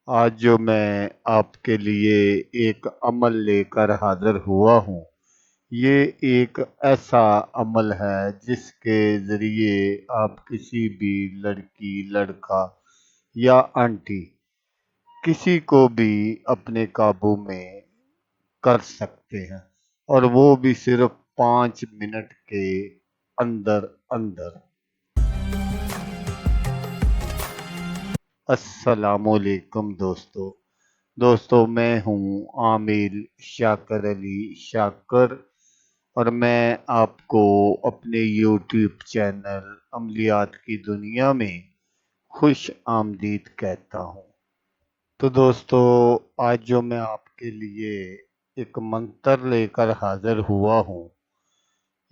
आज जो मैं आपके लिए एक अमल लेकर हाजिर हुआ हूँ, ये एक ऐसा अमल है जिसके ज़रिए आप किसी भी लड़की, लड़का या आंटी किसी को भी अपने काबू में कर सकते हैं और वो भी सिर्फ 5 मिनट के अंदर अंदर। अस्सलामुअलैकुम दोस्तों, मैं हूँ आमिर शाकर अली शाकर और मैं आपको अपने यूट्यूब चैनल अमलियात की दुनिया में खुश आमदीद कहता हूँ। तो दोस्तों, आज जो मैं आपके लिए एक मंत्र लेकर हाजिर हुआ हूँ,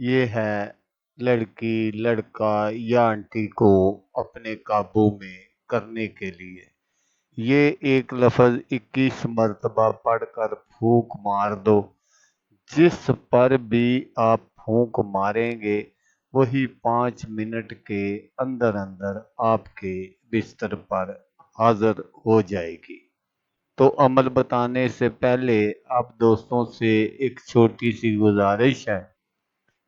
ये है लड़की, लड़का या आंटी को अपने काबू में करने के लिए। ये एक लफ्ज़ 21 मरतबा पढ़कर फूंक मार दो। जिस पर भी आप फूंक मारेंगे वही 5 मिनट के अंदर अंदर आपके बिस्तर पर हाजिर हो जाएगी। तो अमल बताने से पहले आप दोस्तों से एक छोटी सी गुजारिश है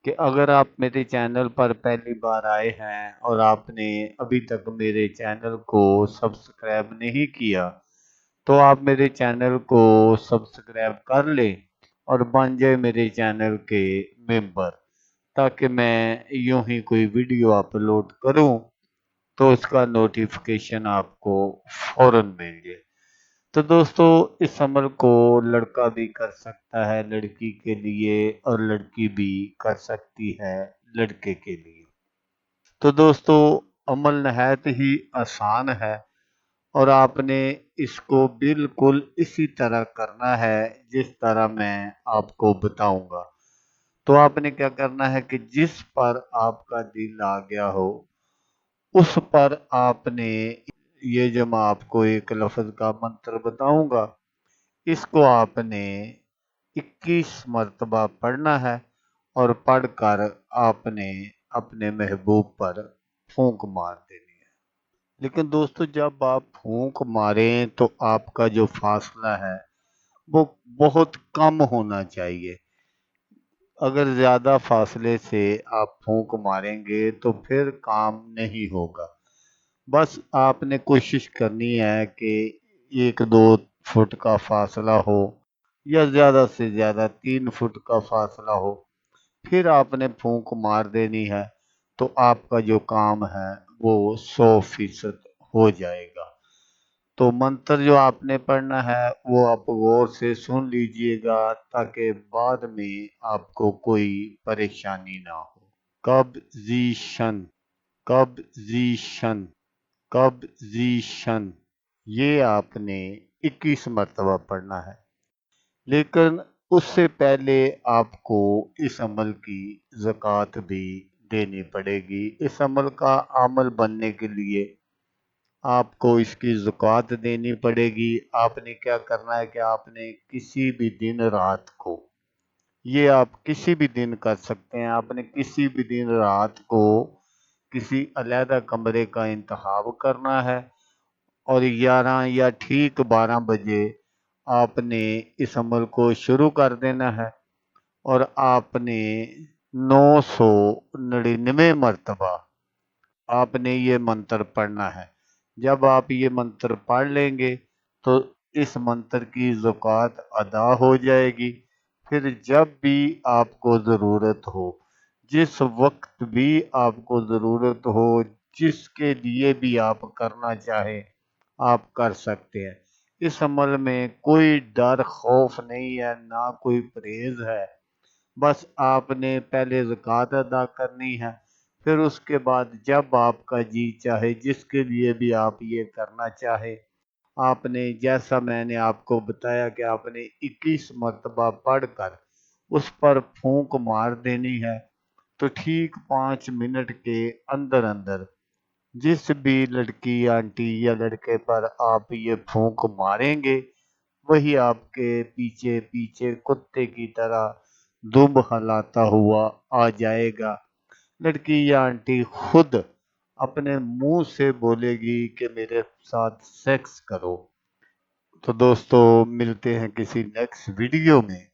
कि अगर आप मेरे चैनल पर पहली बार आए हैं और आपने अभी तक मेरे चैनल को सब्सक्राइब नहीं किया, तो आप मेरे चैनल को सब्सक्राइब कर लें और बन जाए मेरे चैनल के मेंबर, ताकि मैं यूं ही कोई वीडियो अपलोड करूं तो उसका नोटिफिकेशन आपको फौरन मिल जाए। तो दोस्तों, इस अमल को लड़का भी कर सकता है लड़की के लिए और लड़की भी कर सकती है लड़के के लिए। तो दोस्तों, अमल नहायत ही आसान है और आपने इसको बिल्कुल इसी तरह करना है जिस तरह मैं आपको बताऊंगा। तो आपने क्या करना है कि जिस पर आपका दिल आ गया हो उस पर आपने, ये जो मैं आपको एक लफ्ज़ का मंत्र बताऊंगा, इसको आपने 21 मरतबा पढ़ना है और पढ़कर आपने अपने महबूब पर फूंक मार देनी है। लेकिन दोस्तों, जब आप फूंक मारें तो आपका जो फासला है वो बहुत कम होना चाहिए। अगर ज़्यादा फासले से आप फूंक मारेंगे तो फिर काम नहीं होगा। बस आपने कोशिश करनी है कि 1-2 फुट का फासला हो या ज़्यादा से ज़्यादा 3 फुट का फासला हो, फिर आपने फूंक मार देनी है। तो आपका जो काम है वो 100% हो जाएगा। तो मंत्र जो आपने पढ़ना है वो आप गौर से सुन लीजिएगा, ताकि बाद में आपको कोई परेशानी ना हो। कब्ज़ीशन, कब्ज़ीशन, कब्ज़ीशन, ये आपने 21 मरतबा पढ़ना है। लेकिन उससे पहले आपको इस अमल की ज़कात भी देनी पड़ेगी। इस अमल का अमल बनने के लिए आपको इसकी ज़कात देनी पड़ेगी। आपने क्या करना है कि आपने किसी भी दिन रात को, ये आप किसी भी दिन कर सकते हैं, आपने किसी भी दिन रात को किसी अलहदा कमरे का इंतखाब करना है और 11 या ठीक 12 बजे आपने इस अमल को शुरू कर देना है और आपने 999 मरतबा आपने ये मंत्र पढ़ना है। जब आप ये मंत्र पढ़ लेंगे तो इस मंत्र की ज़कात अदा हो जाएगी। फिर जब भी आपको ज़रूरत हो, जिस वक्त भी आपको ज़रूरत हो, जिसके लिए भी आप करना चाहें, आप कर सकते हैं। इस अमल में कोई डर खौफ नहीं है, ना कोई परहेज़ है। बस आपने पहले ज़कात अदा करनी है, फिर उसके बाद जब आपका जी चाहे, जिसके लिए भी आप ये करना चाहे, आपने, जैसा मैंने आपको बताया कि आपने 21 मरतबा पढ़कर उस पर फूंक मार देनी है। तो ठीक 5 मिनट के अंदर अंदर जिस भी लड़की, आंटी या लड़के पर आप ये फूंक मारेंगे वही आपके पीछे पीछे कुत्ते की तरह दुम हलाता हुआ आ जाएगा। लड़की या आंटी खुद अपने मुंह से बोलेगी कि मेरे साथ सेक्स करो। तो दोस्तों मिलते हैं किसी नेक्स्ट वीडियो में।